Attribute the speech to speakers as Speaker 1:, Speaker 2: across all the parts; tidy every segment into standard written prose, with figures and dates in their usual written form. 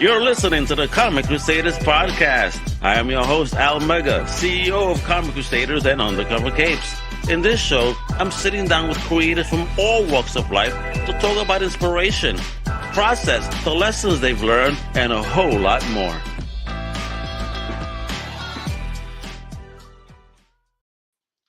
Speaker 1: You're listening to the Comic Crusaders podcast. I am your host, Al Mega, CEO of Comic Crusaders and Undercover Capes. In this show, I'm sitting down with creators from all walks of life to talk about inspiration, process, the lessons they've learned, and a whole lot more.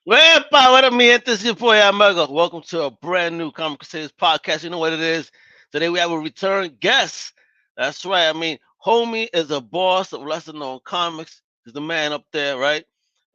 Speaker 1: Wepa, what up, mi gente? It's your boy, Al Mega. Welcome to a brand new Comic Crusaders podcast. You know what it is? Today we have a return guest. That's right. I mean, homie is a boss of lesser known comics. He's the man up there, right?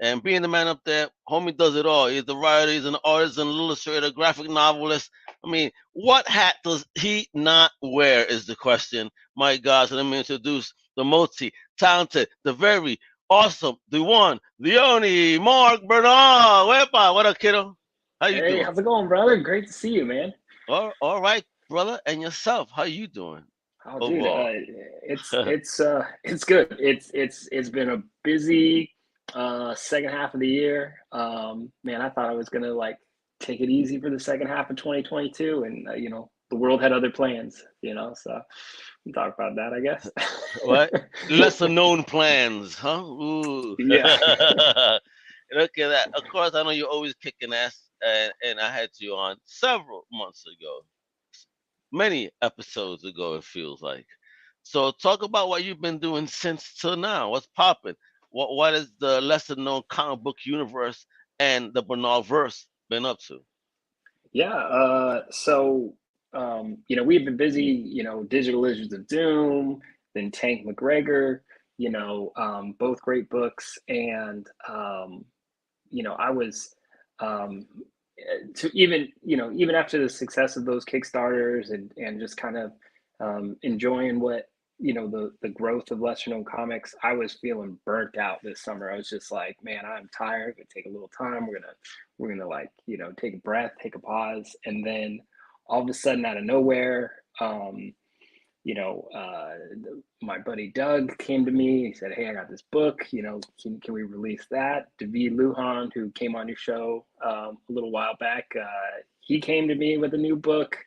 Speaker 1: And being the man up there, homie does it all. He's the writer, he's an artist, an illustrator, graphic novelist. I mean, what hat does he not wear is the question. My God, so let me introduce the multi-talented, the very awesome, the one, the only, Mark Bernal. Wepa, what up, kiddo? How you doing?
Speaker 2: Hey, how's it going, brother? Great to see you, man.
Speaker 1: All right, brother. And yourself, how you doing?
Speaker 2: Oh, dude, it's good. It's been a busy second half of the year. Man, I thought I was gonna like take it easy for the second half of 2022, and the world had other plans. So we can talk about that, I guess.
Speaker 1: What? Lesser known plans, huh? Ooh.
Speaker 2: Yeah.
Speaker 1: Look at that. Of course, I know you're always kicking ass, and I had you on several months ago. Many episodes ago, it feels like. So talk about what you've been doing since till now. What's popping? What is the lesser known comic book universe and the Brenal verse been up to?
Speaker 2: Yeah. We've been busy, Digital Lizards of Doom, then Tank McGregor, both great books. And, I was, to even after the success of those Kickstarters and just kind of enjoying what the growth of lesser known comics, I was feeling burnt out this summer. I was just like, man, I'm tired. Gonna take a little time. We're gonna like take a breath, take a pause, and then all of a sudden out of nowhere, my buddy Doug came to me. He said, "Hey, I got this book. Can we release that?" David Lujan, who came on your show a little while back, he came to me with a new book.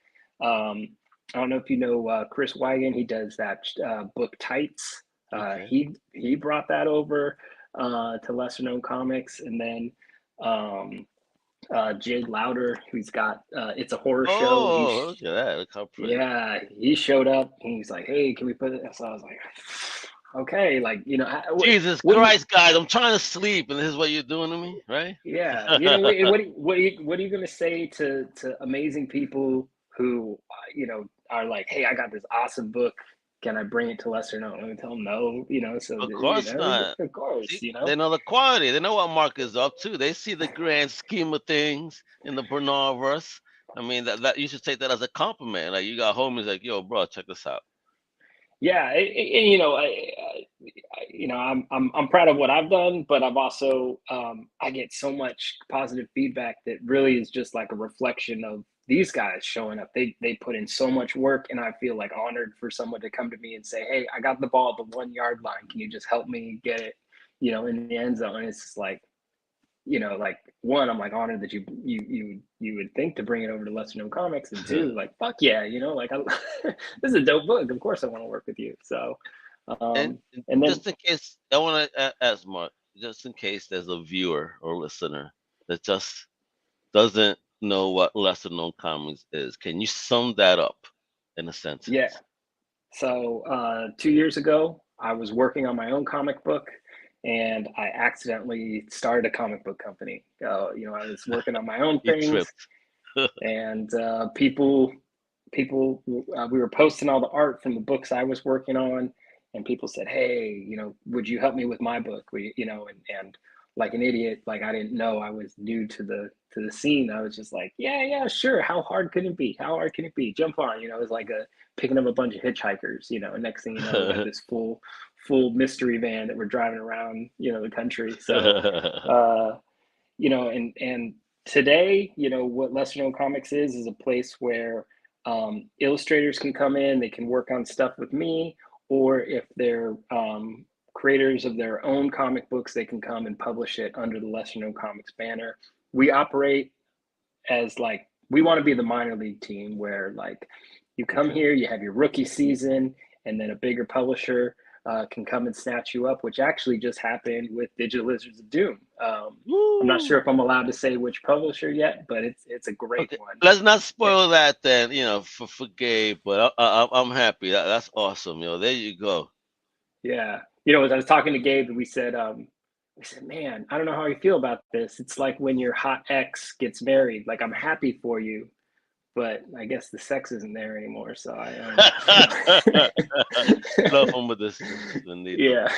Speaker 2: I don't know if you know Chris Wagon. He does that book Tights.
Speaker 1: Okay.
Speaker 2: He brought that over to lesser known comics, and then Jade Louder, who's got It's a Horror Show.
Speaker 1: Oh, look at that. Look how pretty.
Speaker 2: Yeah, he showed up and he's like, "Hey, can we put it?" So I was like, "Okay,
Speaker 1: Jesus Christ, guys, I'm trying to sleep, and this is what you're doing to me, right?
Speaker 2: Yeah, what are you gonna say to amazing people who are like, "Hey, I got this awesome book. Can I bring it to lesser known?" I'm gonna tell them no, So
Speaker 1: Of course not.
Speaker 2: of course,
Speaker 1: See, they know the quality. They know what Mark is up to. They see the grand scheme of things in the Bernal verse. I mean, that you should take that as a compliment. Like you got homies like, yo, bro, check this out.
Speaker 2: Yeah, I'm proud of what I've done, but I've also I get so much positive feedback that really is just like a reflection of these guys showing up. They put in so much work, and I feel like honored for someone to come to me and say, "Hey, I got the ball at the 1 yard line. Can you just help me get it, in the end zone?" And it's just like, like one, I'm like honored that you would think to bring it over to lesser known comics, and two, like fuck yeah, this is a dope book. Of course, I want to work with you. So,
Speaker 1: And
Speaker 2: and then
Speaker 1: just in case, I want to ask Mark, just in case there's a viewer or listener that just doesn't know what lesser known comics is, can you sum that up in a sentence?
Speaker 2: yeah. So 2 years ago, I was working on my own comic book, and I accidentally started a comic book company. I was working on my own
Speaker 1: You
Speaker 2: things,
Speaker 1: tripped.
Speaker 2: and people, we were posting all the art from the books I was working on, and people said, "Hey, would you help me with my book?" And like an idiot, like I didn't know, I was new to the scene. I was just like, yeah, sure. How hard could it be? How hard can it be? Jump on. It was like picking up a bunch of hitchhikers. And next thing you know, we got this full mystery van that we're driving around, the country. So, and today, what lesser known comics is a place where illustrators can come in, they can work on stuff with me, or if they're creators of their own comic books, they can come and publish it under the lesser known comics banner. We operate as we want to be the minor league team where you come here, you have your rookie season, and then a bigger publisher can come and snatch you up, which actually just happened with Digital Lizards of Doom. I'm not sure if I'm allowed to say which publisher yet, but it's a great
Speaker 1: Okay,
Speaker 2: one.
Speaker 1: let's not spoil that then. For Gabe, but I'm happy. That's awesome. There you go.
Speaker 2: Yeah, as I was talking to Gabe, and we said, man, I don't know how you feel about this. It's like when your hot ex gets married. Like, I'm happy for you, but I guess the sex isn't there anymore. So
Speaker 1: Love him with this. Indeed.
Speaker 2: Yeah.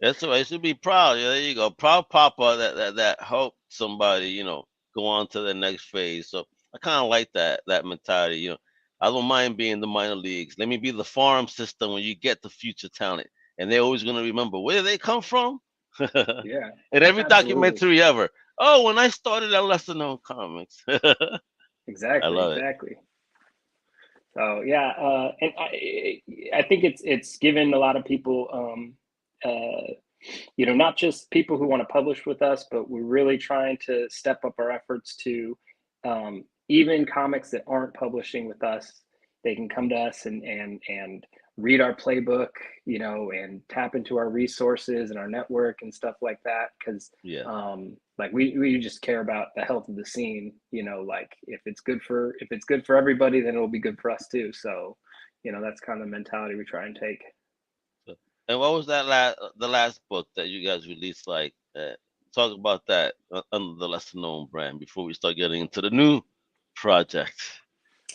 Speaker 1: That's right. You should be proud. Yeah, there you go. Proud papa that helped somebody, go on to the next phase. So I kind of like that mentality. I don't mind being the minor leagues. Let me be the farm system when you get the future talent, and they're always gonna remember where they come from.
Speaker 2: Yeah.
Speaker 1: In every
Speaker 2: Absolutely.
Speaker 1: documentary ever. Oh, when I started at lesser known comics.
Speaker 2: Exactly. So yeah, and I think it's given a lot of people, not just people who want to publish with us, but we're really trying to step up our efforts to even comics that aren't publishing with us. They can come to us and read our playbook, and tap into our resources and our network and stuff like that. Because like we just care about the health of the scene. Like if it's good for everybody, then it'll be good for us too. So, that's kind of the mentality we try and take.
Speaker 1: And what was the last book that you guys released? Like, talk about that under the lesser known brand before we start getting into the new project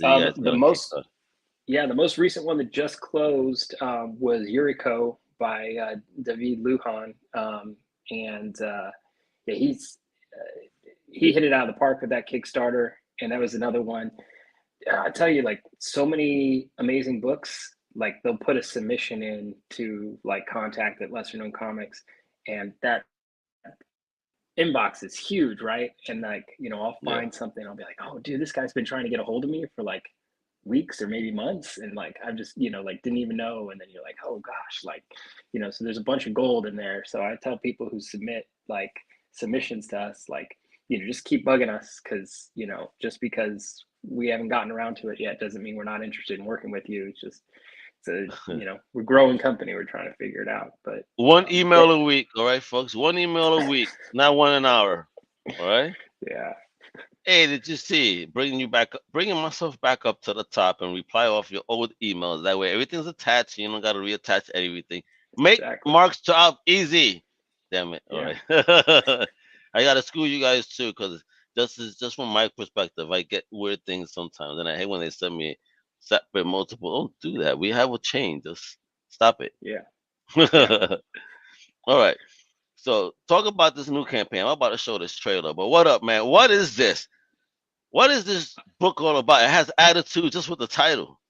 Speaker 1: that you guys
Speaker 2: The most recent one that just closed was Yuriko by David Lujan, and he hit it out of the park with that Kickstarter, and that was another one. I tell you, like, so many amazing books. Like, they'll put a submission in to like contact at Lesser Known Comics, and that inbox is huge, right? And like, I'll find something, I'll be like, oh dude, this guy's been trying to get a hold of me for like weeks or maybe months, and like I've just like didn't even know. And then you're like, oh gosh, like, so there's a bunch of gold in there. So I tell people who submit like submissions to us, like, just keep bugging us, because just because we haven't gotten around to it yet doesn't mean we're not interested in working with you. It's just we're a growing company, we're trying to figure it out. But
Speaker 1: one email a week, all right, folks. One email a week, not one an hour. All right.
Speaker 2: Yeah.
Speaker 1: Hey, did you see bringing myself back up to the top and reply off your old emails? That way, everything's attached. You don't got to reattach everything. Make Mark's job easy. Damn it! All right. I gotta school you guys too, because just from my perspective, I get weird things sometimes, and I hate when they send me separate multiple. Don't do that. We have a chain. Just stop it.
Speaker 2: Yeah.
Speaker 1: All right. So talk about this new campaign. I'm about to show this trailer, but what up, man? What is this? What is this book all about? It has attitude just with the title.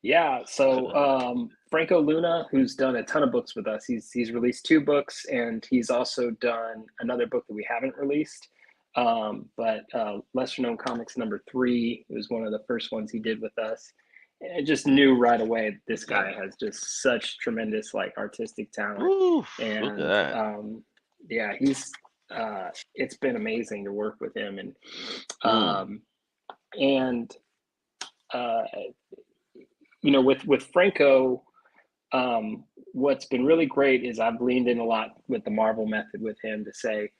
Speaker 2: Yeah. So Franco Luna, who's done a ton of books with us, he's released 2 books, and he's also done another book that we haven't released. But Lesser Known Comics #3 was one of the first ones he did with us. And I just knew right away that this guy has just such tremendous like artistic talent.
Speaker 1: Ooh,
Speaker 2: and
Speaker 1: look at that.
Speaker 2: Yeah, he's it's been amazing to work with him. And with Franco, what's been really great is I've leaned in a lot with the Marvel method with him to say,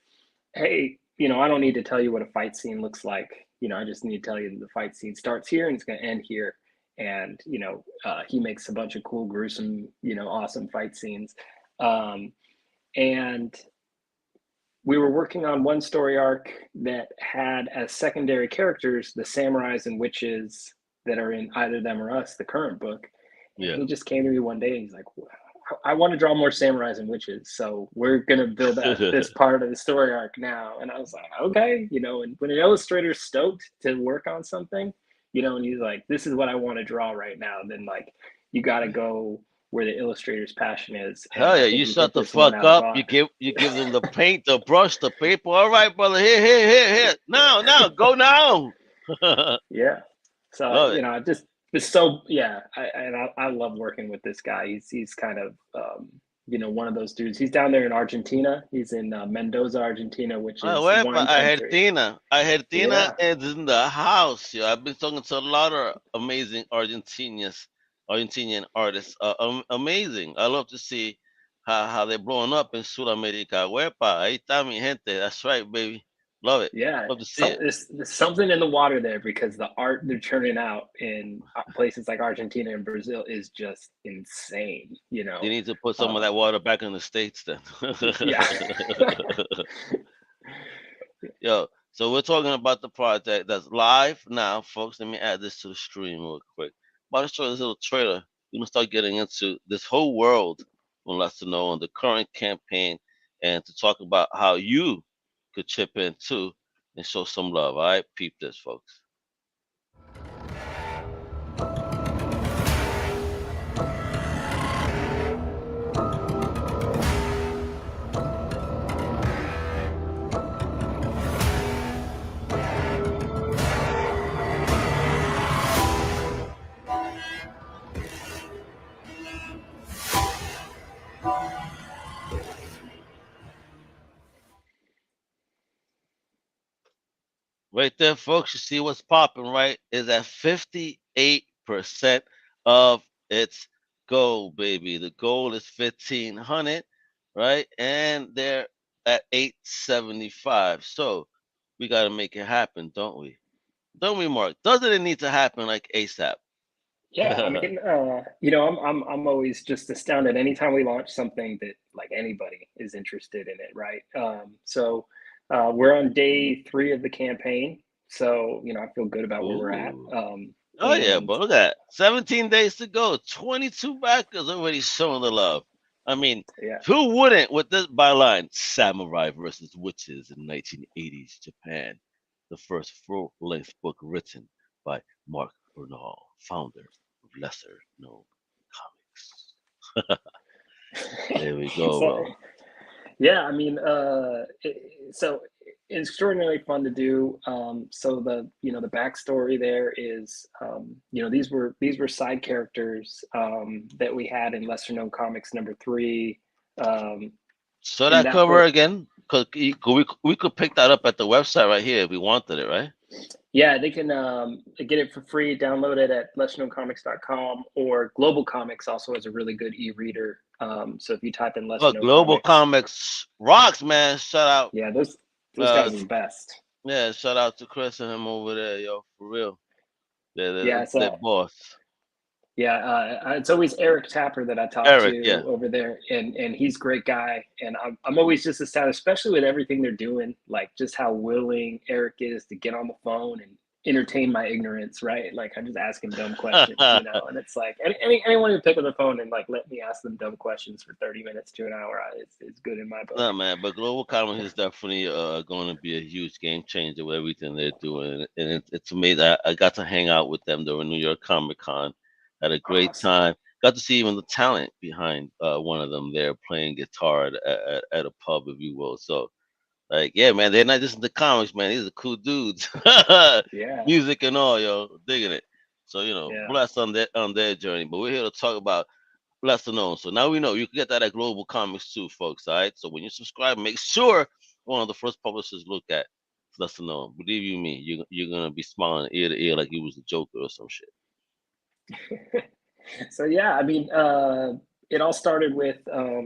Speaker 2: hey, I don't need to tell you what a fight scene looks like. I just need to tell you that the fight scene starts here and it's going to end here. And, he makes a bunch of cool, gruesome, awesome fight scenes. And we were working on one story arc that had as secondary characters the samurais and witches that are in Either Them or Us, the current book. And he just came to me one day and he's like, I want to draw more samurais and witches, so we're going to build this part of the story arc now. And I was like, okay, and when an illustrator's stoked to work on something, and he's like, this is what I want to draw right now, then like you got to go where the illustrator's passion is.
Speaker 1: Hell yeah, you shut the fuck up. You give them the paint, the brush, the paper. All right, brother, here. Now, go now.
Speaker 2: Yeah. So, just so, yeah. I love working with this guy. He's kind of, one of those dudes. He's down there in Argentina. He's in Mendoza, Argentina, which is wine country.
Speaker 1: Argentina is in the house. I've been talking to a lot of amazing Argentinians Argentinian artists. Amazing. I love to see how they're blowing up in Sudamérica. Huepa, ahí está mi gente. That's right, baby. Love it.
Speaker 2: Yeah,
Speaker 1: Love to see it.
Speaker 2: there's something in the water there because the art they're churning out in places like Argentina and Brazil is just insane. You
Speaker 1: They
Speaker 2: know,
Speaker 1: need to put some of
Speaker 2: uh,
Speaker 1: that water back in the States then.
Speaker 2: yeah,
Speaker 1: Yo, so we're talking about the project that's live now, folks. Let me add this to the stream real quick. About to show this little trailer. We're gonna start getting into this whole world on Let's Know on the current campaign and to talk about how you could chip in too and show some love. All right, peep this, folks. Right there, folks. You see what's popping, right? Is at 58% of its goal, baby. The goal is 1,500, right? And they're at 875. So we got to make it happen, don't we? Don't we, Mark? Doesn't it need to happen like ASAP?
Speaker 2: yeah. I mean, you know, I'm always just astounded anytime we launch something that like anybody is interested in it, right? We're on day 3 of the campaign, so you know I feel good about where we're at.
Speaker 1: Ooh. Oh, yeah,
Speaker 2: And
Speaker 1: but look at that. 17 days to go. 22 backers already showing the love. I mean,
Speaker 2: yeah,
Speaker 1: who wouldn't with this byline? Samurai versus witches in 1980s Japan. The first full length book written by Mark Bernal, founder of Lesser Known Comics. There we go,
Speaker 2: so
Speaker 1: bro.
Speaker 2: yeah, I mean, so it's extraordinarily fun to do. So the you know the backstory there is you know these were side characters that we had in Lesser Known Comics number 3. Um,
Speaker 1: So
Speaker 2: in
Speaker 1: that
Speaker 2: that
Speaker 1: cover
Speaker 2: book,
Speaker 1: again, we could pick that up at the website right here if we wanted it, right?
Speaker 2: yeah, they can get it for free, download it at lesserknowncomics.com, or Global Comics also has a really good e-reader. So if you type in Lesser
Speaker 1: Oh,
Speaker 2: Known
Speaker 1: Global
Speaker 2: Comics,
Speaker 1: Comics rocks, man. Shout out,
Speaker 2: yeah, those
Speaker 1: uh,
Speaker 2: guys are the best.
Speaker 1: yeah, shout out to Chris and him over there, yo, for real.
Speaker 2: Yeah,
Speaker 1: They're
Speaker 2: so
Speaker 1: boss.
Speaker 2: yeah, it's always Eric Tapper that I talk
Speaker 1: Eric, yeah.
Speaker 2: to over there, and he's a great guy. And I'm always just astounded, especially with everything they're doing, like just how willing Eric is to get on the phone and entertain my ignorance, right? Like I just ask him dumb questions, you know, and it's like anyone who pick up the phone and like let me ask them dumb questions for 30 minutes to an hour, it's good in my book.
Speaker 1: No, man, but Global Comics is definitely going to be a huge game changer with everything they're doing, and it's amazing. I got to hang out with them during New York Comic Con, had a great
Speaker 2: Awesome.
Speaker 1: time. Got to see even the talent behind one of them there playing guitar at a pub, if you will. So, like, yeah, man, they're not just in the comics, man. These are cool dudes,
Speaker 2: Yeah,
Speaker 1: music and all, yo, digging it. So,
Speaker 2: yeah.
Speaker 1: blessed on their journey. But we're here to talk about lesser known. So now we know you can get that at Global Comics too, folks. All right. So when you subscribe, make sure one of the first publishers look at lesser known. Believe you me, you're gonna be smiling ear to ear like you was the Joker or some shit.
Speaker 2: So yeah, I mean, it all started with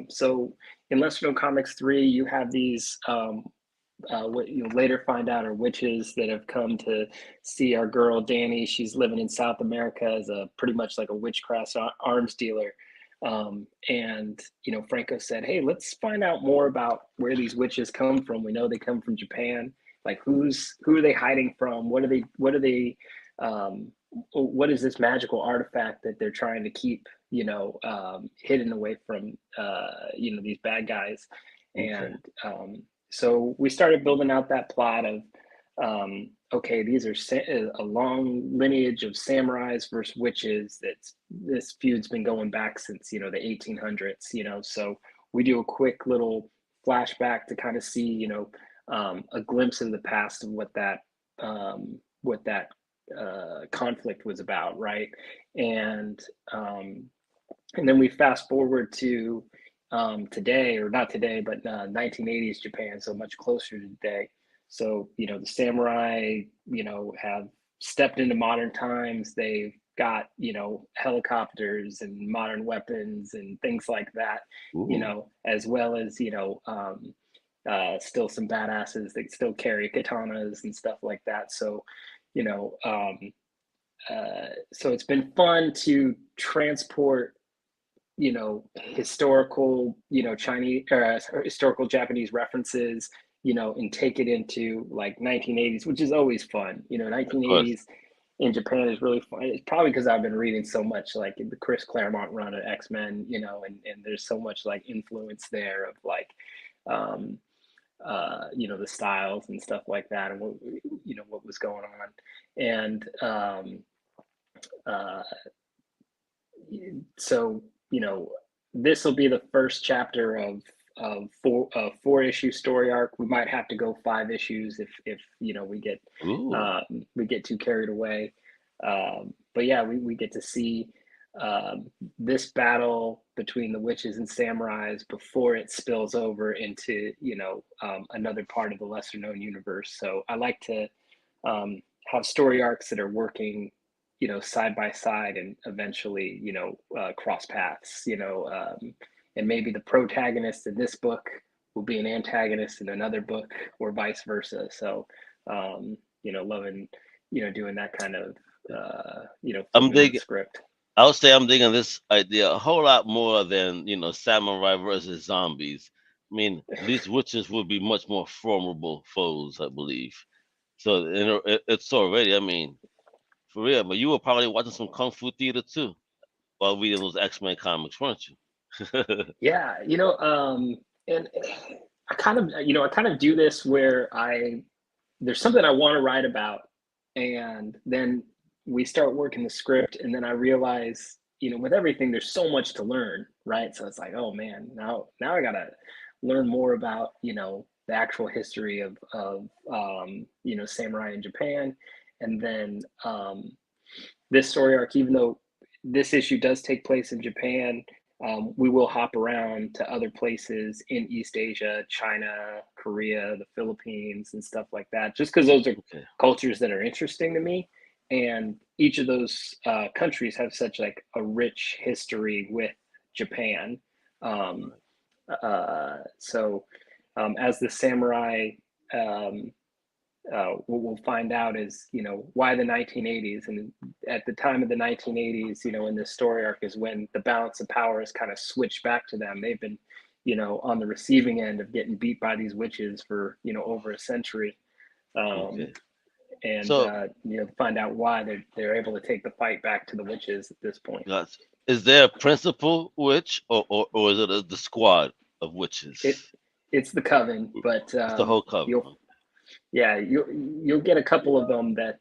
Speaker 2: so in Lesser Known Comics 3, you have these what you later find out are witches that have come to see our girl Danny. She's living in South America as a pretty much like a witchcraft arms dealer. And you know, Franco said, "Hey, let's find out more about where these witches come from. We know they come from Japan. Like, who are they hiding from? Um, what is this magical artifact that they're trying to keep, you know, hidden away from, you know, these bad guys?"
Speaker 1: Okay.
Speaker 2: And so we started building out that plot of, okay, these are a long lineage of samurais versus witches. This feud's been going back since, you know, the 1800s. You know, so we do a quick little flashback to kind of see, you know, a glimpse of the past of what that conflict was about, right? And um, and then we fast forward to today, or not today, but 1980s Japan, so much closer to today. So you know, the samurai, you know, have stepped into modern times. They've got, you know, helicopters and modern weapons and things like that, you
Speaker 1: Ooh.
Speaker 2: know, as well as, you know, still some badasses that still carry katanas and stuff like that. So, you know, so it's been fun to transport, you know, historical, you know, Chinese historical Japanese references, you know, and take it into like 1980s, which is always fun. You know,
Speaker 1: Of course.
Speaker 2: 1980s in Japan is really fun. It's probably because I've been reading so much, like the Chris Claremont run of X-Men, you know, and there's so much like influence there of like, um, you know, the styles and stuff like that, and what, you know, what was going on, and uh, so, you know, this will be the first chapter of four issue story arc. We might have to go 5 issues if you know
Speaker 1: Ooh.
Speaker 2: we get too carried away. But yeah, we get to see this battle between the witches and samurais before it spills over into, you know, another part of the lesser known universe. So I like to have story arcs that are working, you know, side by side, and eventually, you know, cross paths, you know, and maybe the protagonist in this book will be an antagonist in another book, or vice versa. So, you know, loving, you know, doing that kind of, you know,
Speaker 1: I'm
Speaker 2: flipping of the
Speaker 1: digging.
Speaker 2: script.
Speaker 1: I would say I'm digging this idea a whole lot more than samurai versus zombies. I mean, these witches would be much more formidable foes, I believe. So it's already. I mean, for real. But you were probably watching some kung fu theater too while reading those X-Men comics, weren't you?
Speaker 2: Yeah, you know, and I kind of, you know, I kind of do this where there's something I want to write about, and then we start working the script, and then I realize, you know, with everything there's so much to learn, right? So it's like, oh man, now I gotta learn more about, you know, the actual history of you know, samurai in Japan. And then this story arc, even though this issue does take place in Japan, we will hop around to other places in East Asia, China, Korea, the Philippines, and stuff like that, just because those are
Speaker 1: Okay.
Speaker 2: cultures that are interesting to me. And each of those countries have such like a rich history with Japan. Um, so as the samurai, um, what we'll find out is, you know, why the 1980s. And at the time of the 1980s, you know, in this story arc is when the balance of power is kind of switched back to them. They've been, you know, on the receiving end of getting beat by these witches for, you know, over a century. Um,
Speaker 1: Okay.
Speaker 2: and
Speaker 1: So,
Speaker 2: you know, find out why they're able to take the fight back to the witches at this point.
Speaker 1: gotcha. Is there a principal witch, or is it the squad of witches?
Speaker 2: It it's the coven, but
Speaker 1: It's the whole coven.
Speaker 2: you'll, yeah, you'll get a couple of them that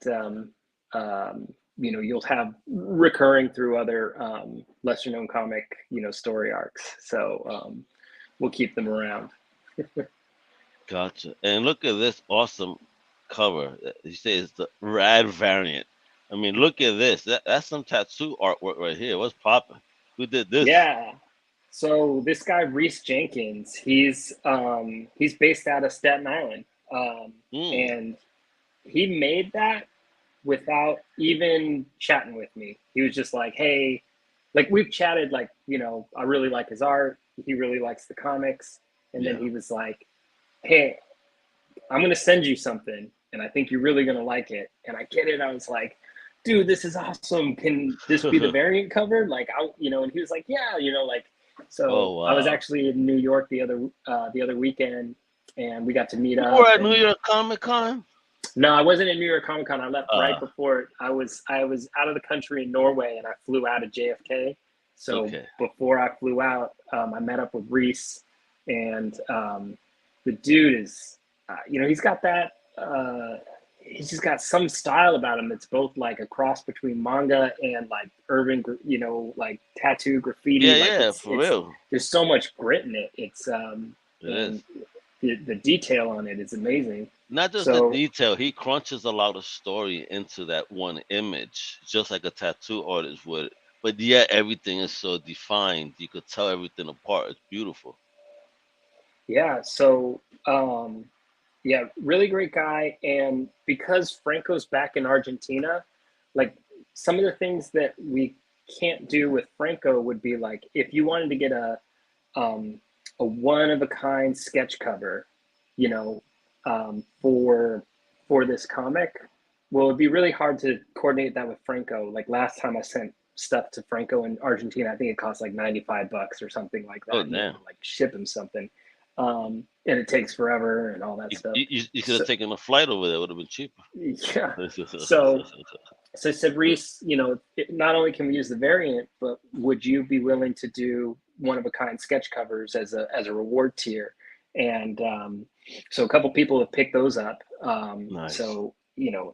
Speaker 2: you know, you'll have recurring through other lesser known comic, you know, story arcs. So we'll keep them around.
Speaker 1: Gotcha. And look at this awesome cover. You say it's the rad variant. I mean, look at this. That's some tattoo artwork right here. What's popping? Who did this?
Speaker 2: Yeah. So this guy Reese Jenkins, he's based out of Staten Island,
Speaker 1: Hmm.
Speaker 2: and he made that without even chatting with me. He was just like, "Hey," like we've chatted, like, you know, I really like his art. He really likes the comics, and then
Speaker 1: Yeah.
Speaker 2: he was like, "Hey, I'm gonna send you something, and I think you're really gonna like it." And I get it. I was like, "Dude, this is awesome. Can this be the variant cover?" Like, I, you know, and he was like, "Yeah," you know, like.
Speaker 1: Oh
Speaker 2: So I was
Speaker 1: wow.
Speaker 2: actually in New York the other weekend, and we got to meet
Speaker 1: You were
Speaker 2: up.
Speaker 1: at New
Speaker 2: And
Speaker 1: York Comic Con?
Speaker 2: no, I wasn't in New York Comic Con. I left right
Speaker 1: Uh,
Speaker 2: before it. I was out of the country in Norway, and I flew out of JFK. So
Speaker 1: okay.
Speaker 2: before I flew out, I met up with Reese, and the dude is, you know, he's got that. He's just got some style about him that's both like a cross between manga and like urban, you know, like tattoo graffiti.
Speaker 1: Yeah,
Speaker 2: Like
Speaker 1: yeah, for
Speaker 2: it's
Speaker 1: real.
Speaker 2: there's so much grit in it.
Speaker 1: It
Speaker 2: And
Speaker 1: is.
Speaker 2: the detail on it is amazing.
Speaker 1: Not just the
Speaker 2: So
Speaker 1: detail, he crunches a lot of story into that one image, just like a tattoo artist would. But yet everything is so defined. You could tell everything apart. It's beautiful.
Speaker 2: yeah, so yeah, really great guy. And because Franco's back in Argentina, like some of the things that we can't do with Franco would be like if you wanted to get a one of a kind sketch cover, you know, for this comic. Well, it'd be really hard to coordinate that with Franco. Like last time I sent stuff to Franco in Argentina, I think it cost like $95 or something like that.
Speaker 1: Oh damn!
Speaker 2: Like ship him something, and it takes forever and all that stuff.
Speaker 1: You could have taken a flight over there; it would have been cheaper.
Speaker 2: Yeah. So I said, Reese, you know, not only can we use the variant, but would you be willing to do one of a kind sketch covers as a reward tier? And so a couple people have picked those up.
Speaker 1: Nice.
Speaker 2: So you know,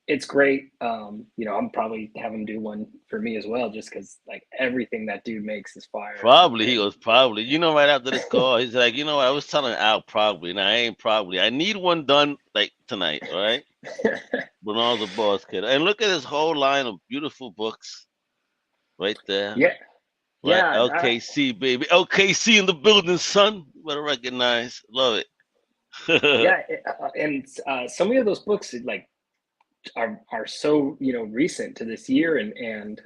Speaker 2: it's great. You know, I'm probably have him do one for me as well, just because like everything that dude makes is fire.
Speaker 1: Probably he goes probably. You know, right after this call, he's like, you know what? I was telling Al probably. Now I ain't probably. I need one done like tonight. All right. Bernal's a boss kid, and look at his whole line of beautiful books, right there.
Speaker 2: Yeah.
Speaker 1: Right?
Speaker 2: Yeah.
Speaker 1: LKC baby, LKC in the building, son. You better recognize. Love it.
Speaker 2: Yeah, and so many of those books like are so, you know, recent to this year, and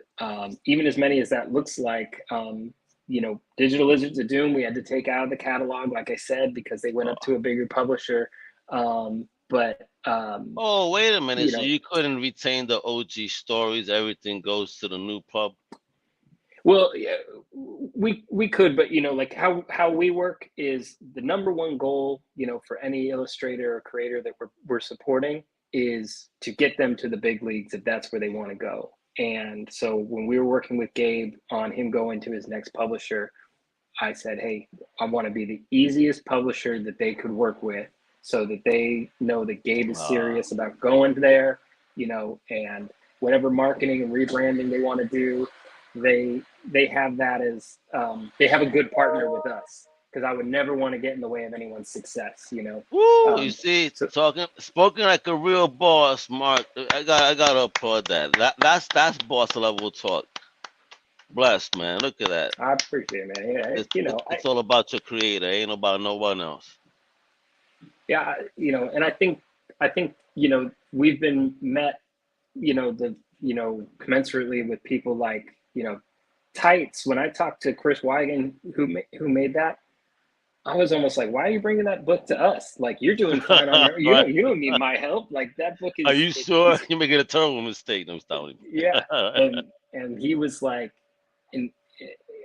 Speaker 2: even as many as that looks like, you know, Digital Lizards of Doom we had to take out of the catalog, like I said, because they went up to a bigger publisher. But
Speaker 1: oh, wait a minute.
Speaker 2: you
Speaker 1: So
Speaker 2: know,
Speaker 1: you couldn't retain the OG stories. Everything goes to the new pub.
Speaker 2: well, yeah, we could, but you know, like how we work is the number one goal, you know, for any illustrator or creator that we're supporting is to get them to the big leagues if that's where they want to go. And so when we were working with Gabe on him going to his next publisher, I said, hey, I want to be the easiest publisher that they could work with so that they know that Gabe is serious about going there, you know, and whatever marketing and rebranding they want to do, they have that as they have a good partner with us, because I would never want to get in the way of anyone's success, you know.
Speaker 1: Woo! You see,
Speaker 2: So
Speaker 1: spoken like a real boss, Mark. I gotta applaud that. That's boss level talk. Blessed man. Look at that.
Speaker 2: I appreciate it, man. Yeah, you know,
Speaker 1: It's all about your creator. Ain't about no one else.
Speaker 2: yeah, you know, and I think you know we've been met, you know, commensurately with people like, you know, Tights. When I talked to Chris Wigan, who made that, I was almost like, why are you bringing that book to us? Like you're doing fine on your,
Speaker 1: Right.
Speaker 2: you don't need my help. Like that book is.
Speaker 1: Are you sure? You're making a terrible mistake. I'm stopping you.
Speaker 2: Yeah, and he was like, and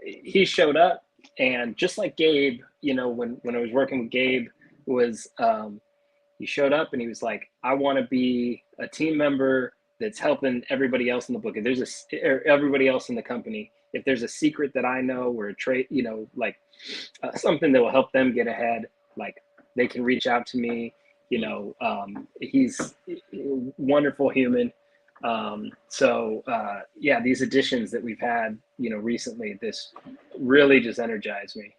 Speaker 2: he showed up, and just like Gabe, you know, when I was working with Gabe, was he showed up and he was like, I want to be a team member that's helping everybody else in the book. If there's everybody else in the company, if there's a secret that I know or a trait, you know, like something that will help them get ahead, like they can reach out to me. You know, he's a wonderful human. So yeah, these additions that we've had, you know, recently, this really just energized me.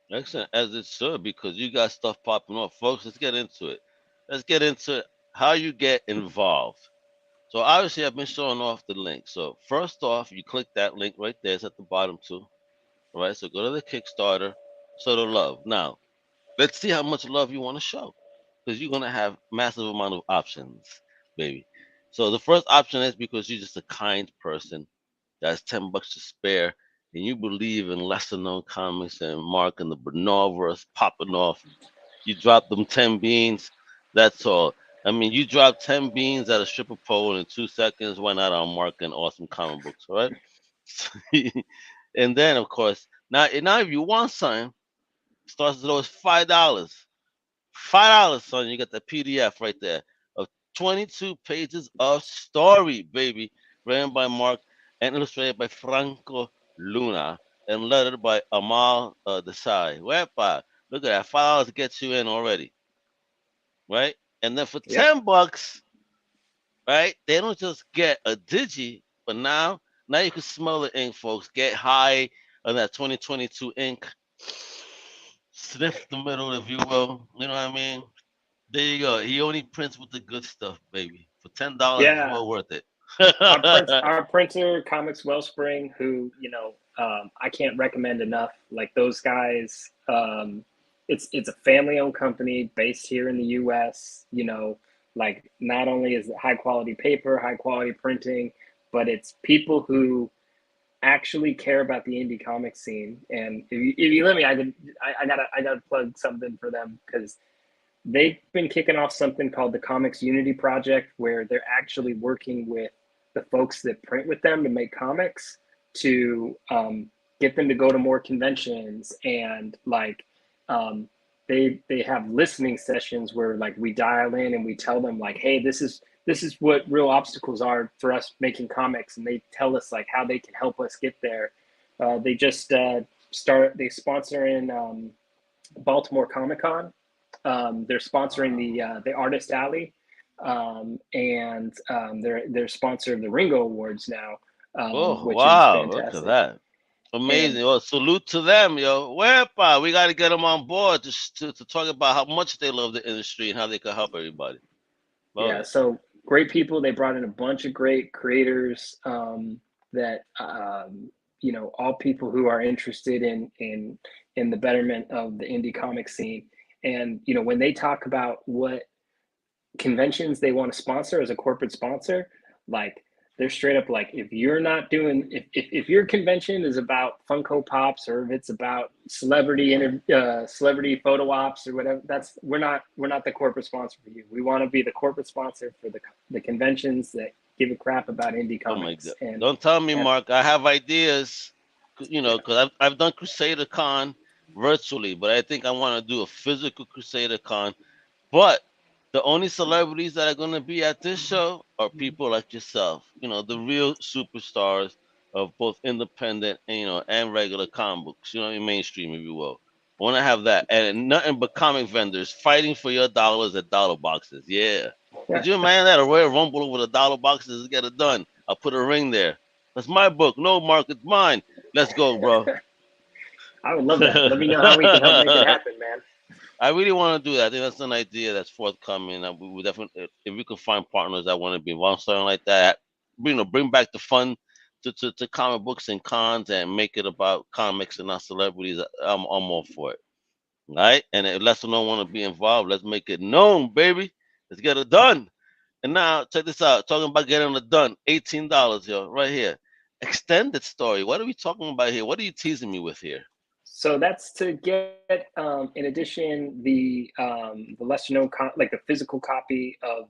Speaker 1: Excellent, as it should, because you got stuff popping off, folks. Let's get into it. Let's get into how you get involved. So obviously, I've been showing off the link. So first off, you click that link right there. It's at the bottom too. All right. So go to the Kickstarter. Show the love. Now, let's see how much love you want to show, because you're gonna have massive amount of options, baby. So the first option is because you're just a kind person that's $10 to spare, and you believe in lesser known comics and Mark and the Bernal verse popping off. You drop them 10 beans. That's all. I mean, you drop 10 beans at a stripper pole in 2 seconds. Why not on Mark and awesome comic books, all right? And then, of course, now if you want something, it starts as low as $5. $5, son. You got the PDF right there of 22 pages of story, baby, written by Mark and illustrated by Franco Luna and lettered by Amal Desai. Wepa, look at that. $5 gets you in already, right? And then for
Speaker 2: Yep.
Speaker 1: $10, right? They don't just get a digi, but now you can smell the ink, folks. Get high on that 2022 ink. Sniff the middle, if you will. You know what I mean? There you go. He only prints with the good stuff, baby. For $10, it's
Speaker 2: Yeah.
Speaker 1: well worth it.
Speaker 2: Our printer, Comics Wellspring, who, you know, I can't recommend enough. Like those guys, it's a family-owned company based here in the U.S. You know, Like, not only is it high quality paper, high quality printing, but it's people who actually care about the indie comic scene. And if you let me, I gotta plug something for them, because they've been kicking off something called the Comics Unity Project, where they're actually working with the folks that print with them to make comics, to get them to go to more conventions. And like, they have listening sessions where like we dial in and we tell them like, hey, this is what real obstacles are for us making comics, and they tell us like how they can help us get there. They just they sponsor in Baltimore Comic Con. They're sponsoring the Artist Alley, and they're sponsor of the Ringo Awards now,
Speaker 1: Oh
Speaker 2: which is
Speaker 1: wow, look at
Speaker 2: fantastic.
Speaker 1: that.
Speaker 2: And
Speaker 1: Amazing. Well, salute to them, yo. Wepa, we got to get them on board to talk about how much they love the industry and how they can help everybody. Love
Speaker 2: yeah,
Speaker 1: it.
Speaker 2: so great people. They brought in a bunch of great creators, that all people who are interested in the betterment of the indie comic scene. And when they talk about what conventions they want to sponsor as a corporate sponsor, like, they're straight up like, if you're not doing, if your convention is about Funko Pops, or if it's about celebrity photo ops or whatever, that's we're not the corporate sponsor for you. We want to be the corporate sponsor for the conventions that give a crap about indie
Speaker 1: Oh my God.
Speaker 2: comics. And
Speaker 1: Don't tell me,
Speaker 2: and
Speaker 1: Mark. I have ideas, because I've done Crusader Con virtually, but I think I want to do a physical Crusader Con. But the only celebrities that are going to be at this show are people like yourself, the real superstars of both independent and, and regular comic books, mainstream, if you will. I want to have that. And nothing but comic vendors fighting for your dollars at dollar boxes. Yeah. Could you imagine that? A Royal Rumble over the dollar boxes to get it done. I'll put a ring there. That's my book. No, Mark, it's mine. Let's go, bro.
Speaker 2: I would love that. Let me know how we can help make it happen, man.
Speaker 1: I really want to do that. I think that's an idea that's forthcoming. We definitely, if we can find partners that want to be involved, something like that, bring back the fun to comic books and cons, and make it about comics and not celebrities. I'm all for it. All right, and if less than don't want to be involved, let's make it known, baby. Let's get it done. And now check this out. Talking about getting it done. $18, yo, right here. Extended story. What are we talking about here? What are you teasing me with here?
Speaker 2: So that's to get, in addition, the lesser known like the physical copy of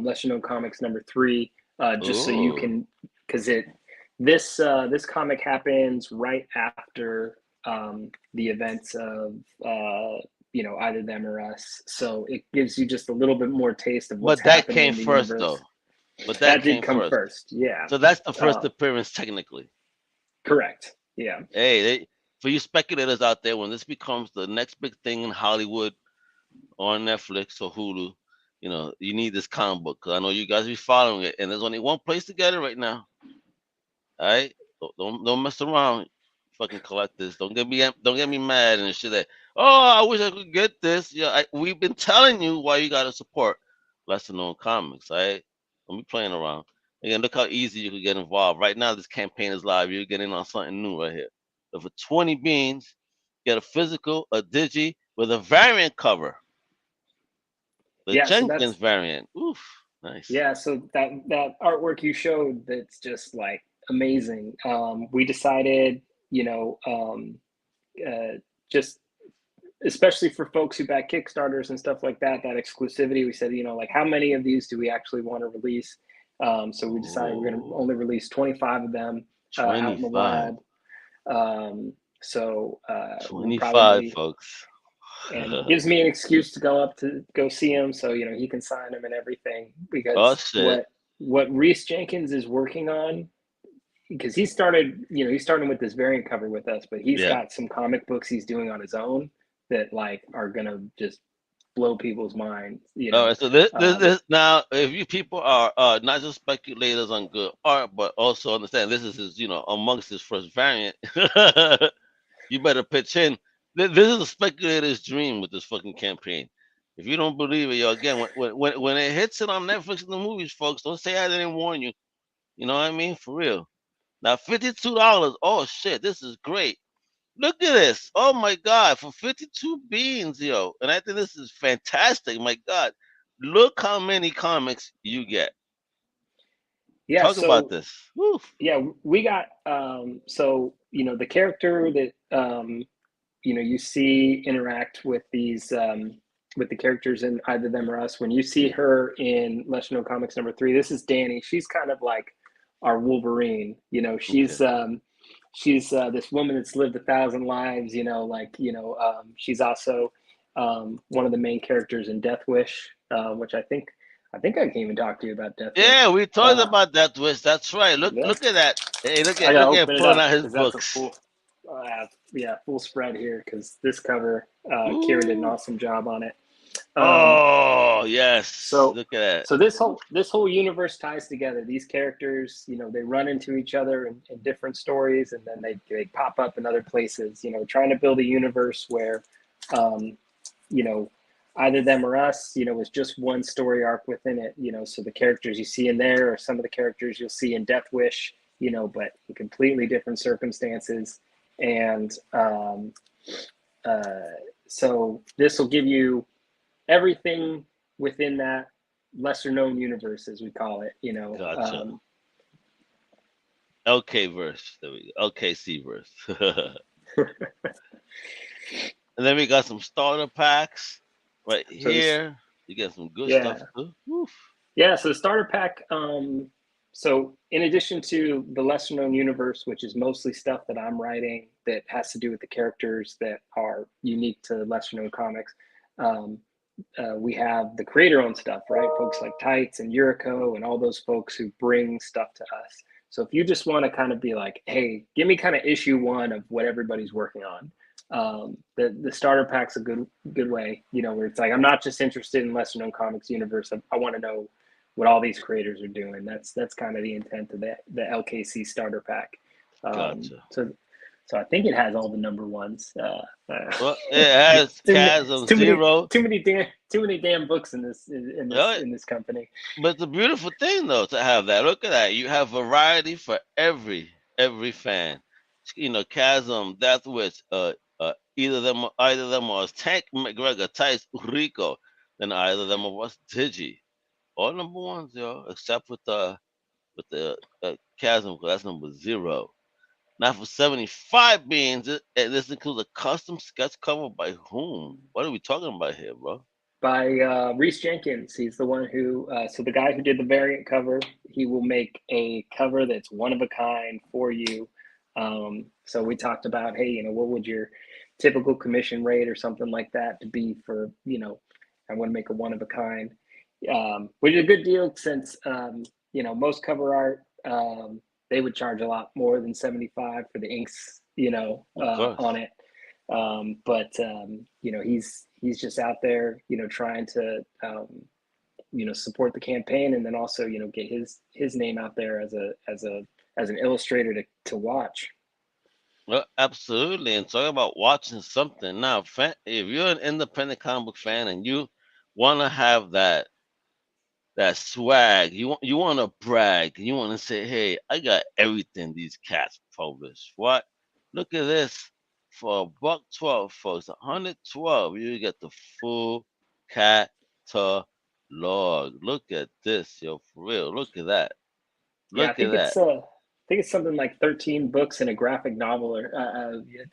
Speaker 2: lesser known comics #3, just so you
Speaker 1: Oh.
Speaker 2: can, because this comic happens right after the events of either them or us. So it gives you just a little bit more taste of what's
Speaker 1: But that
Speaker 2: happening
Speaker 1: came
Speaker 2: in the
Speaker 1: first,
Speaker 2: universe.
Speaker 1: though. But that
Speaker 2: That did
Speaker 1: came
Speaker 2: come
Speaker 1: first.
Speaker 2: first, yeah.
Speaker 1: So that's the first
Speaker 2: Uh,
Speaker 1: appearance, technically.
Speaker 2: Correct. Yeah.
Speaker 1: Hey, for you speculators out there, when this becomes the next big thing in Hollywood or on Netflix or Hulu, you need this comic book, because I know you guys be following it, and there's only one place to get it right now. All right, don't mess around, fucking collectors. Don't get me mad and shit. That, oh, I wish I could get this. Yeah, we've been telling you why you gotta support lesser known comics. All right, don't be playing around. Again, look how easy you could get involved. Right now, this campaign is live. You're getting on something new right here. So for 20 beans, get a physical, a digi with a variant cover, the
Speaker 2: Yeah. So
Speaker 1: Jenkins
Speaker 2: that's
Speaker 1: variant. Oof, nice.
Speaker 2: Yeah, so that artwork you showed, that's just like amazing. We decided, uh, just especially for folks who back Kickstarters and stuff like that, that exclusivity. We said, like, how many of these do we actually want to release? So we decided we're going to
Speaker 1: Oh,
Speaker 2: only release 25 of them out in the
Speaker 1: 25.
Speaker 2: wild. So we'll
Speaker 1: 25,
Speaker 2: probably,
Speaker 1: folks.
Speaker 2: and gives me an excuse to go up to go see him, so he can sign them and everything.
Speaker 1: Oh
Speaker 2: Because
Speaker 1: shit.
Speaker 2: what Reese Jenkins is working on, because he started, he's starting with this variant cover with us, but he's
Speaker 1: Yeah.
Speaker 2: got some comic books he's doing on his own that like are gonna just blow people's minds.
Speaker 1: All right. So this
Speaker 2: Um,
Speaker 1: now, if you people are not just speculators on good art, but also understand this is his, amongst his first variant, you better pitch in. This is a speculator's dream with this fucking campaign. If you don't believe it, yo, again, when it hits it on Netflix and the movies, folks, don't say I didn't warn you. You know what I mean? For real. Now, $52. Oh shit, this is great. Look at this. Oh my God, for 52 beans, yo. And I think this is fantastic. My God. look how many comics you get.
Speaker 2: Yeah,
Speaker 1: Talk about
Speaker 2: so
Speaker 1: this. Woo.
Speaker 2: yeah, we got so the character that you see interact with the characters in Either Them or Us. When you see her in Lesser Known Comics #3, this is Danny. She's kind of like our Wolverine.
Speaker 1: Okay.
Speaker 2: She's this woman that's lived 1,000 lives. She's also one of the main characters in Death Wish, which I can even talk to you about Death
Speaker 1: Yeah,
Speaker 2: Wish.
Speaker 1: we talked
Speaker 2: Uh,
Speaker 1: about that twist. That's right. Look,
Speaker 2: yeah,
Speaker 1: look at that. Hey,
Speaker 2: I gotta
Speaker 1: look at
Speaker 2: open it
Speaker 1: pulling
Speaker 2: up
Speaker 1: out his
Speaker 2: because that's a
Speaker 1: books.
Speaker 2: full, full spread here. Because this cover, Kieran did an
Speaker 1: Ooh.
Speaker 2: awesome job on it. Um,
Speaker 1: Oh yes.
Speaker 2: so,
Speaker 1: Look at that.
Speaker 2: so this whole universe ties together. These characters, they run into each other in different stories, and then they pop up in other places. Trying to build a universe where, um, you know, Either Them or Us, is just one story arc within it. So the characters you see in there are some of the characters you'll see in Death Wish, but in completely different circumstances. And uh, so this will give you everything within that lesser known universe, as we call it.
Speaker 1: Gotcha. LK verse. There we go. LKC verse. And then we got some starter packs right
Speaker 2: So this,
Speaker 1: here. You get some good stuff
Speaker 2: yeah,
Speaker 1: too. Woof.
Speaker 2: yeah. So the starter pack. So in addition to the lesser known universe, which is mostly stuff that I'm writing that has to do with the characters that are unique to lesser known comics, um, we have the creator owned stuff, right? Folks like Tights and Yuriko and all those folks who bring stuff to us. So if you just want to kind of be like, hey, give me kind of issue one of what everybody's working on, the starter pack's a good way, where it's like I'm not just interested in lesser known comics universe. I want to know what all these creators are doing. That's kind of the intent of the LKC starter pack.
Speaker 1: Gotcha.
Speaker 2: So I think it has all the number ones.
Speaker 1: Well, it has
Speaker 2: too many,
Speaker 1: Chasm
Speaker 2: too many,
Speaker 1: Zero.
Speaker 2: too many damn books in this company.
Speaker 1: But it's a beautiful thing though to have that. Look at that. You have variety for every fan. Chasm, Death Wish, either them was Tank McGregor, Tice, Rico, then either them was Digi. All number ones, yo, except with the Chasm, 'cause that's number zero. Now for 75 beans, this includes a custom sketch cover by whom? What are we talking about here, bro?
Speaker 2: By Reese Jenkins. He's the one who, so the guy who did the variant cover, he will make a cover that's one of a kind for you. So we talked about, hey, what would your typical commission rate or something like that to be for, I want to make a one of a kind, which is a good deal since, most cover art, they would charge a lot more than 75 for the inks,
Speaker 1: Of
Speaker 2: on
Speaker 1: course.
Speaker 2: it. But he's just out there, trying to support the campaign, and then also get his name out there as an illustrator to watch.
Speaker 1: Well, absolutely. And talk about watching something. Now, if you're an independent comic book fan and you want to have that swag, you want to brag, you want to say, "Hey, I got everything these cats publish." What? Look at this. For $112, folks, 112, you get the full catalog. Look at this, yo, for real. Look at that.
Speaker 2: Yeah, I
Speaker 1: Look at
Speaker 2: think
Speaker 1: that.
Speaker 2: it's something like 13 books and a graphic novel, or you have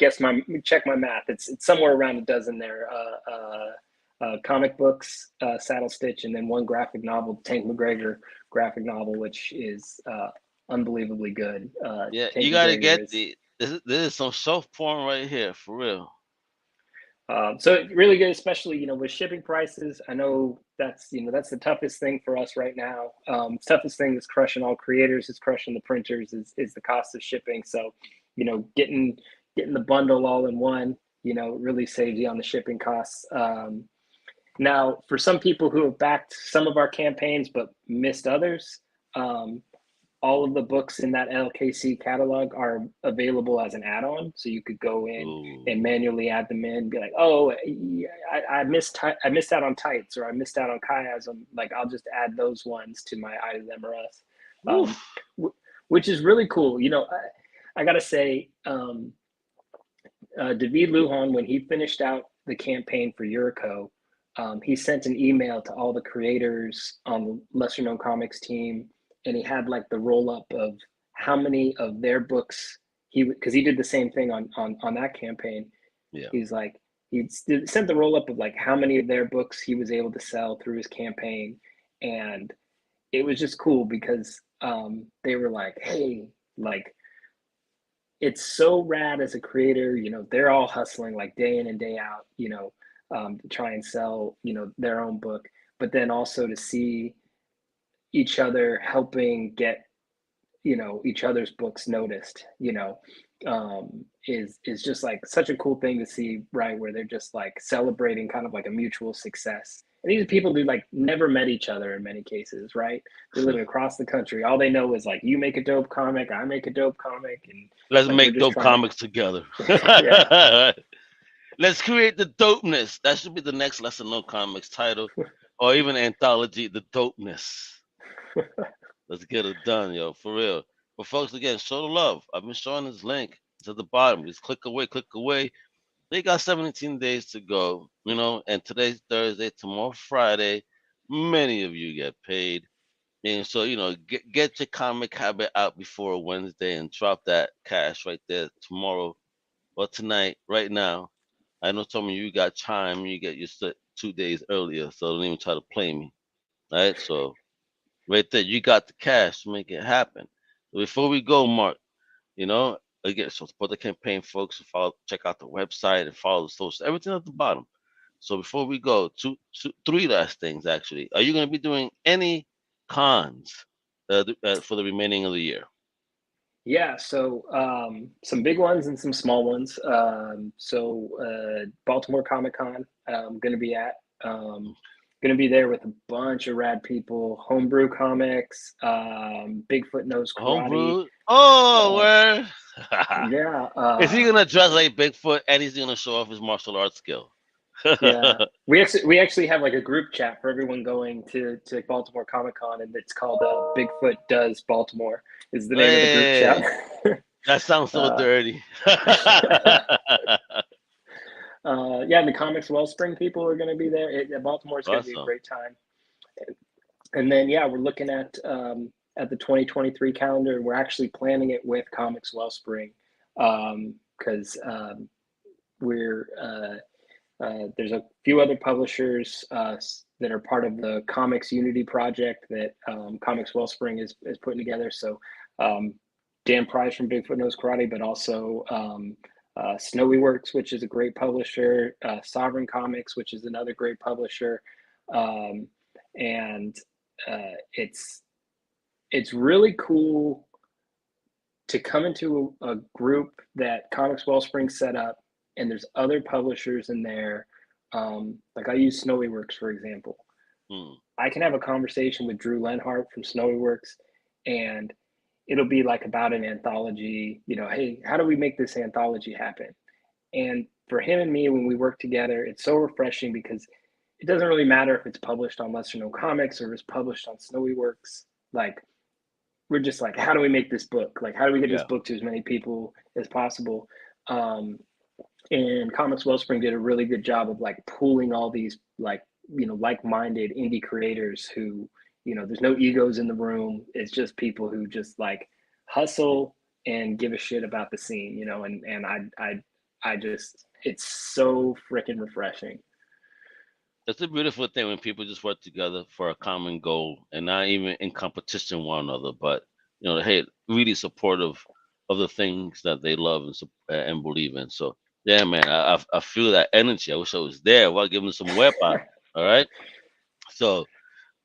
Speaker 2: to check my math. It's somewhere around a dozen there. Comic books, Saddle Stitch, and then one graphic novel, Tank McGregor graphic novel, which is unbelievably good.
Speaker 1: Yeah, you
Speaker 2: Tank
Speaker 1: gotta
Speaker 2: McGregor
Speaker 1: get
Speaker 2: is
Speaker 1: this is some soft porn right here, for real.
Speaker 2: so really good, especially with shipping prices. I know that's the toughest thing for us right now. Toughest thing that's crushing all creators, is crushing the printers, is the cost of shipping. So, getting the bundle all in one, really saves you on the shipping costs. Now, for some people who have backed some of our campaigns but missed others, um, all of the books in that LKC catalog are available as an add-on. So you could go in and
Speaker 1: Ooh.
Speaker 2: manually add them in, and be like, oh, I missed out on Tights, or I missed out on Chiasm. Like, I'll just add those ones to my Either Them or Us, um,
Speaker 1: Oof.
Speaker 2: which is really cool. I gotta say, David Lujan, when he finished out the campaign for Yuriko, he sent an email to all the creators on the Lesser Known Comics team, and he had like the roll up of how many of their books because he did the same thing on that campaign.
Speaker 1: Yeah.
Speaker 2: He's like sent the roll up of like how many of their books he was able to sell through his campaign, and it was just cool because they were like, hey, like, it's so rad as a creator, you know, they're all hustling like day in and day out, you know, to try and sell, you know, their own book, but then also to see each other helping get, you know, each other's books noticed, you know, is just like such a cool thing to see, right? Where they're just like celebrating kind of like a mutual success. And these people who like never met each other in many cases, right? They're living across the country. All they know is like, you make a dope comic, I make a dope comic, and
Speaker 1: Let's
Speaker 2: like we're
Speaker 1: make
Speaker 2: just
Speaker 1: dope
Speaker 2: trying
Speaker 1: comics together.
Speaker 2: to, yeah.
Speaker 1: Let's create the dopeness. That should be the next Lesser Known Comics title, or even anthology, the dopeness. Let's get it done, yo, for real. But folks, again, show the love. I've been showing this link. It's at the bottom. Just click away, click away. They got 17 days to go, you know, and today's Thursday, tomorrow Friday. Many of you get paid. And so, you know, get your comic habit out before Wednesday and drop that cash right there tomorrow or tonight, right now. I know some of you got time, you get your 2 days earlier, so don't even try to play me. Right? So right there, you got the cash to make it happen. Before we go, Mark, you know, again, so support the campaign, folks. Follow, check out the website and follow the social, everything at the bottom. So before we go, three last things actually. Are you going to be doing any cons for the remaining of the year?
Speaker 2: Yeah, so some big ones and some small ones. Baltimore Comic Con, I'm going to be at. Going to be there with a bunch of rad people. Homebrew Comics, Bigfoot Knows Karate.
Speaker 1: Homebrew. Oh,
Speaker 2: Uh,
Speaker 1: where?
Speaker 2: yeah,
Speaker 1: Is he gonna dress like Bigfoot and he's gonna show off his martial arts skill?
Speaker 2: yeah. We actually have like a group chat for everyone going to Baltimore Comic Con, and it's called Bigfoot Does Baltimore is the name of the group chat.
Speaker 1: Hey, that sounds so
Speaker 2: uh,
Speaker 1: dirty.
Speaker 2: yeah, and the Comics Wellspring people are going to be there. Baltimore's going to be a
Speaker 1: Awesome.
Speaker 2: great time. And then, yeah, we're looking at the 2023 calendar. We're actually planning it with Comics Wellspring because we're there's a few other publishers that are part of the Comics Unity project that Comics Wellspring is putting together. So Dan Price from Bigfoot Knows Karate, but also Snowy Works, which is a great publisher, Sovereign Comics, which is another great publisher, and it's really cool to come into a group that Comics Wellspring set up, and there's other publishers in there. Like I use Snowy Works, for example. I can have a conversation with Drew Lenhart from Snowy Works, and it'll be like about an anthology, you know, hey, how do we make this anthology happen? And for him and me, when we work together, it's so refreshing because it doesn't really matter if it's published on Lesser Known Comics or it's published on Snowy Works. Like, we're just like, how do we make this book? Like, how do we get this
Speaker 1: Yeah.
Speaker 2: book to as many people as possible? And Comics Wellspring did a really good job of like pooling all these like, you know, like-minded indie creators who, you know, there's no egos in the room. It's just people who just like hustle and give a shit about the scene, you know, and I just, it's so freaking refreshing.
Speaker 1: It's a beautiful thing when people just work together for a common goal and not even in competition with one another, but you know, hey, really supportive of the things that they love and believe in. So yeah, man, I feel that energy. I wish I was there. Well, give them some weapon. All right. So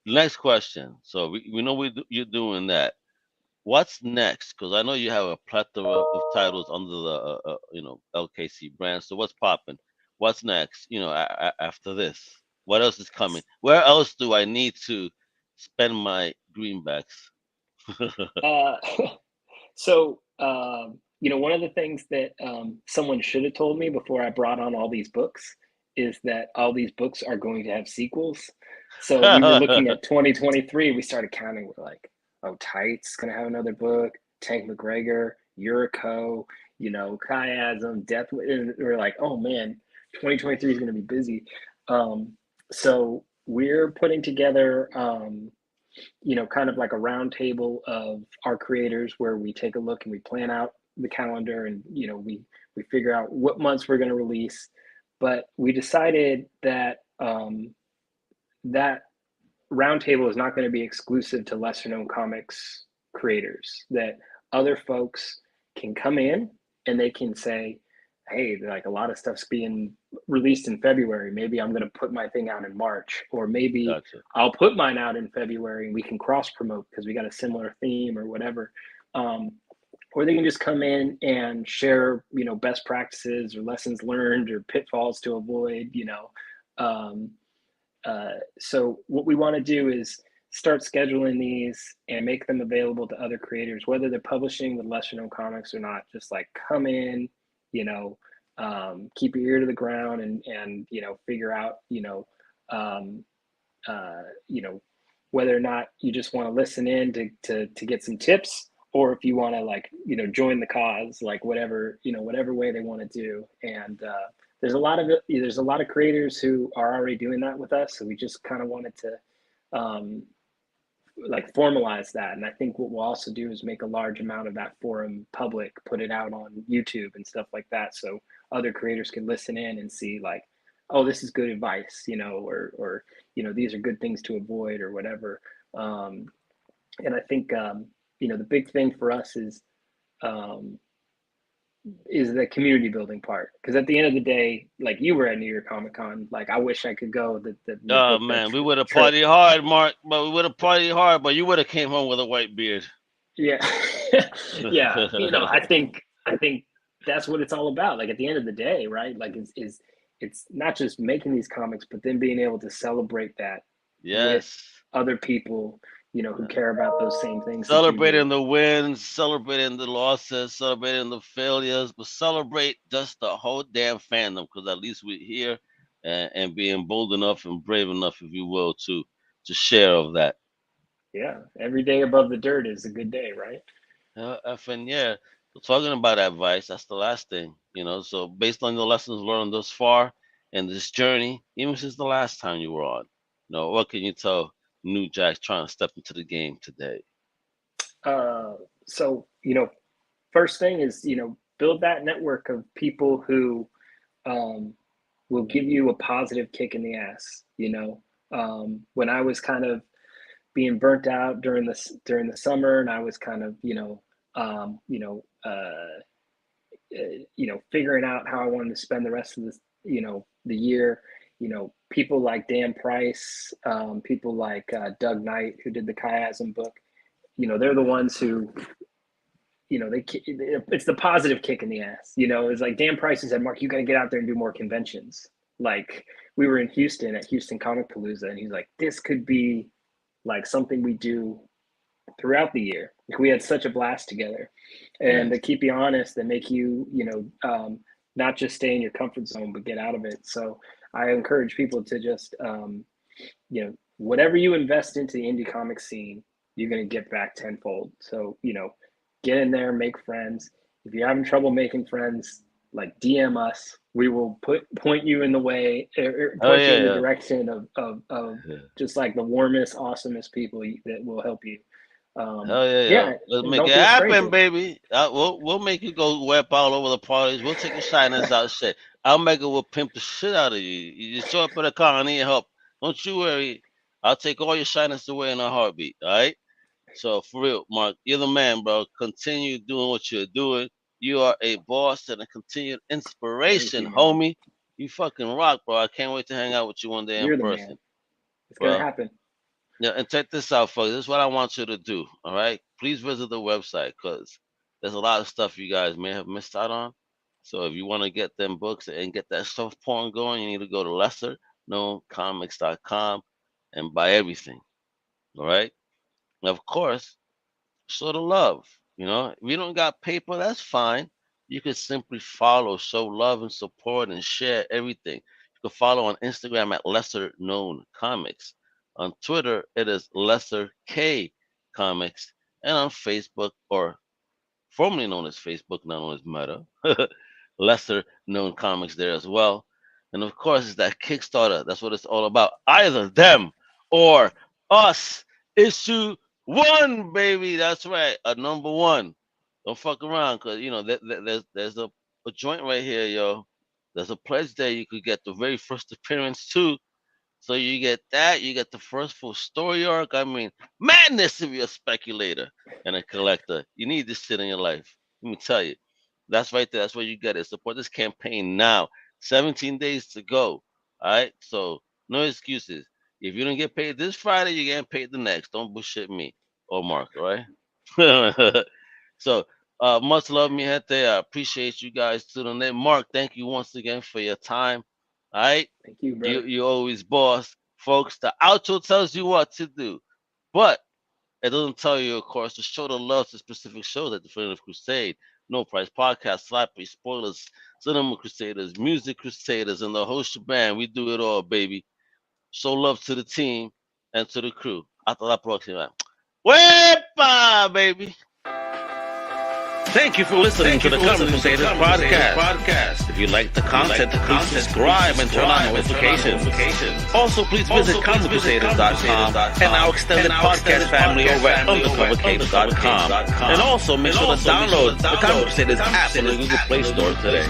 Speaker 1: next question. So we know you're doing that. What's next? Because I know you have a plethora of titles under the you know, LKC brand. So what's popping? What's next? You know, after this, what else is coming? Where else do I need to spend my greenbacks?
Speaker 2: uh, so, you know, one of the things that someone should have told me before I brought on all these books is that all these books are going to have sequels. So we were looking at 2023. We started counting. We're like, oh, Tight's going to have another book. Tank McGregor, Yuriko, you know, Chiasm, Death. And we're like, oh man, 2023 is going to be busy. So we're putting together, kind of like a roundtable of our creators where we take a look and we plan out the calendar, and we figure out what months we're going to release. But we decided that that roundtable is not going to be exclusive to lesser known comics creators. That other folks can come in and they can say, hey, like a lot of stuff's being released in February. Maybe I'm going to put my thing out in March, or maybe
Speaker 1: Gotcha.
Speaker 2: I'll put mine out in February and we can cross promote because we got a similar theme or whatever. Um, or they can just come in and share, best practices or lessons learned or pitfalls to avoid. Um, so what we want to do is start scheduling these and make them available to other creators, whether they're publishing with lesser known comics or not. Just like come in, you know, keep your ear to the ground and figure out um, you know whether or not you just want to listen in to get some tips, or if you want to like join the cause, like whatever way they want to do. And there's a lot of creators who are already doing that with us, so we just kind of wanted to um, like formalize that. And I think what we'll also do is make a large amount of that forum public, put it out on YouTube and stuff like that, so other creators can listen in and see like, oh, this is good advice, or these are good things to avoid or whatever. um, and I think the big thing for us um, is the community building part, because at the end of the day, like you were at New York Comic Con, like I wish I could go, that we
Speaker 1: Oh
Speaker 2: booked that
Speaker 1: man, we would have
Speaker 2: trip.
Speaker 1: partied hard, Mark. But we would have partied hard, but you would have came home with a white beard.
Speaker 2: Yeah. Yeah, I think that's what it's all about. Like at the end of the day, right? Like it's not just making these comics, but then being able to celebrate that with
Speaker 1: Yes.
Speaker 2: other people, who care about those same things that you do.
Speaker 1: Celebrating the wins, celebrating the losses, celebrating the failures, but celebrate just the whole damn fandom, because at least we're here and being bold enough and brave enough, if you will, to share of that.
Speaker 2: Yeah, every day above the dirt is a good day, right?
Speaker 1: And yeah, so talking about advice, that's the last thing, So based on the lessons learned thus far in this journey, even since the last time you were on, what can you tell new Jacks trying to step into the game today?
Speaker 2: Uh, so first thing is build that network of people who um, will give you a positive kick in the ass. When I was kind of being burnt out during the summer, and I was kind of um, you know figuring out how I wanted to spend the rest of the year. People like Dan Price, people like Doug Knight, who did the chiasm book. They're the ones who it's the positive kick in the ass. It's like Dan Price said, Mark, you got to get out there and do more conventions. Like we were in Houston at Houston Comic Palooza, and he's like, this could be like something we do throughout the year. Like, we had such a blast together, and
Speaker 1: Yes.
Speaker 2: to keep you honest, and make you not just stay in your comfort zone but get out of it. So I encourage people to just whatever you invest into the indie comic scene, you're going to get back tenfold. So get in there, make friends. If you're having trouble making friends, like DM us. We will point you in the way,
Speaker 1: Oh
Speaker 2: point you
Speaker 1: yeah,
Speaker 2: in the
Speaker 1: yeah.
Speaker 2: direction of
Speaker 1: Yeah.
Speaker 2: just like the warmest, awesomest people that will help you.
Speaker 1: Hell yeah, yeah.
Speaker 2: Yeah,
Speaker 1: Let's
Speaker 2: and
Speaker 1: make
Speaker 2: don't
Speaker 1: it
Speaker 2: be a
Speaker 1: happen,
Speaker 2: stranger.
Speaker 1: baby. We'll make you go web all over the parties. We'll take your shyness out, shit. I'll make it. We'll pimp the shit out of you. You just show up at a car. I need help. Don't you worry. I'll take all your shyness away in a heartbeat. All right. So for real, Mark, you're the man, bro. Continue doing what you're doing. You are a boss and a continued
Speaker 2: Thank
Speaker 1: inspiration,
Speaker 2: you, man.
Speaker 1: homie. You fucking rock, bro. I can't wait to hang out with you one day in
Speaker 2: You're the
Speaker 1: person.
Speaker 2: man. It's gonna
Speaker 1: Well,
Speaker 2: happen.
Speaker 1: yeah, and check this out, folks. This is what I want you to do. All right, please visit the website because there's a lot of stuff you guys may have missed out on. So if you want to get them books and get that soft porn going, you need to go to lesserknowncomics.com and buy everything. All right. And of course, show the love. If you don't got paper, that's fine. You can simply follow, show love and support, and share everything. You can follow on Instagram at Lesser Known Comics. On Twitter, it is Lesser K Comics, and on Facebook, or formerly known as Facebook, now known as Meta, Lesser Known Comics there as well. And of course, it's that Kickstarter. That's what it's all about. Either them or us. Issue 1, baby. That's right. A number 1. Don't fuck around, cause you know there's a joint right here, yo. There's a pledge there. You could get the very first appearance too. So you get that. You get the first full story arc. I mean, madness if you're a speculator and a collector. You need this shit in your life. Let me tell you. That's right there. That's where you get it. Support this campaign now. 17 days to go. All right. So no excuses. If you don't get paid this Friday, you're getting paid the next. Don't bullshit me or Mark. All right. So much love, mi gente. I appreciate you guys tuning in. Mark, thank you once again for your time. All right.
Speaker 2: Thank you, brother.
Speaker 1: You always boss. Folks, the outro tells you what to do. But it doesn't tell you, of course, to show the love to specific shows like Definitive Crusade, No Price Podcast, Sloppy Spoilers, Cinema Crusaders, Music Crusaders, and the whole shebang. We do it all, baby. Show love to the team and to the crew. Hasta la próxima. Wepa, baby. Thank you for listening to the Comic Crusaders podcast. If you like the content, please subscribe and turn on notifications. Also, please visit comiccrusaders.shop and our extended podcast family over at undercovercapes.com. And also, make sure to download the Comic Crusaders app in the Google Play Store today.